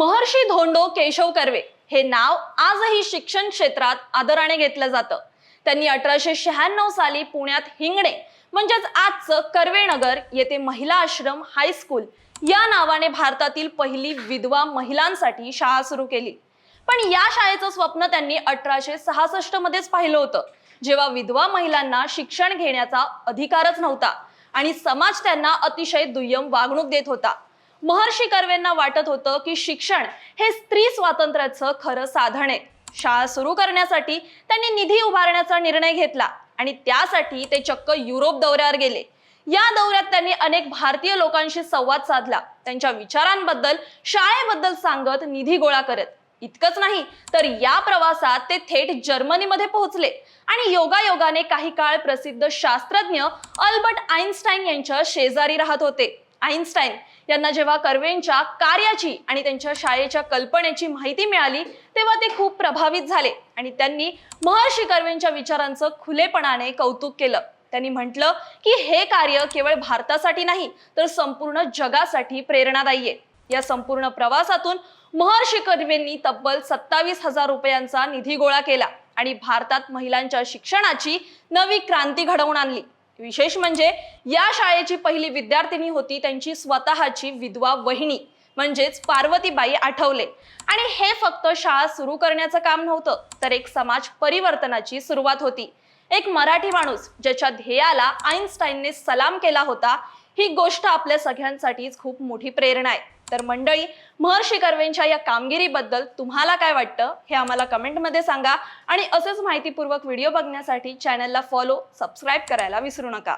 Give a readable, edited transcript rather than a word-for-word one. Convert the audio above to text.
महर्षी धोंडो केशव कर्वे हे नाव आजही शिक्षण क्षेत्रात आदराने घेतलं जातं। त्यांनी 1896 साली पुण्यात हिंगणे म्हणजेच आजचं कर्वेनगर येथे महिला आश्रम हायस्कूल या नावाने भारतातील पहिली विधवा महिलांसाठी शाळा सुरू केली। पण या शाळेचं स्वप्न त्यांनी 1866 मध्येच पाहिलं होतं, जेव्हा विधवा महिलांना शिक्षण घेण्याचा अधिकारच नव्हता आणि समाज त्यांना अतिशय दुय्यम वागणूक देत होता। महर्षी कर्वेंना वाटत होतं की शिक्षण हे स्त्री स्वातंत्र्याचं खरं साधन आहे। शाळा सुरू करण्यासाठी त्यांनी निधी उभारण्याचा निर्णय घेतला आणि त्यासाठी ते चक्क युरोप दौऱ्यावर गेले। या दौऱ्यात त्यांनी अनेक भारतीय लोकांशी संवाद साधला, त्यांच्या विचारांबद्दल, शाळेबद्दल सांगत निधी गोळा करत। इतकंच नाही तर या प्रवासात ते थेट जर्मनीमध्ये पोहोचले आणि योगायोगाने काही काळ प्रसिद्ध शास्त्रज्ञ अल्बर्ट आइन्स्टाईन यांच्या शेजारी राहत होते। आइन्स्टाईन यांना जेव्हा कर्वेंच्या कार्याची आणि त्यांच्या शाळेच्या कल्पनेची माहिती मिळाली तेव्हा ते खूप प्रभावित झाले आणि त्यांनी महर्षी कर्वेंच्या विचारांचं खुलेपणाने कौतुक केलं। त्यांनी म्हटलं की हे कार्य केवळ भारतासाठी नाही तर संपूर्ण जगासाठी प्रेरणादायी आहे। या संपूर्ण प्रवासातून महर्षी कर्वेंनी तब्बल 27,000 रुपयांचा निधी गोळा केला आणि भारतात महिलांच्या शिक्षणाची नवी क्रांती घडवून आणली। विशेष म्हणजे या शाळेची पहिली विद्यार्थिनी होती त्यांची स्वतःची विधवा वहिनी म्हणजेच पार्वतीबाई आठवले। आणि हे फक्त शाळा सुरू करण्याचं काम नव्हतं तर एक समाज परिवर्तनाची सुरुवात होती। एक मराठी माणूस ज्याच्या ध्येयाला आइन्स्टाईनने सलाम केला होता, ही गोष्ट आपल्या सगळ्यांसाठीच खूप मोठी प्रेरणा आहे। तर मंडळी, महर्षी कर्वेंच्या या कामगिरीबद्दल तुम्हाला काय वाटतं हे आम्हाला कमेंटमध्ये सांगा आणि असेच माहितीपूर्वक व्हिडिओ बघण्यासाठी चॅनलला फॉलो, सबस्क्राईब करायला विसरू नका।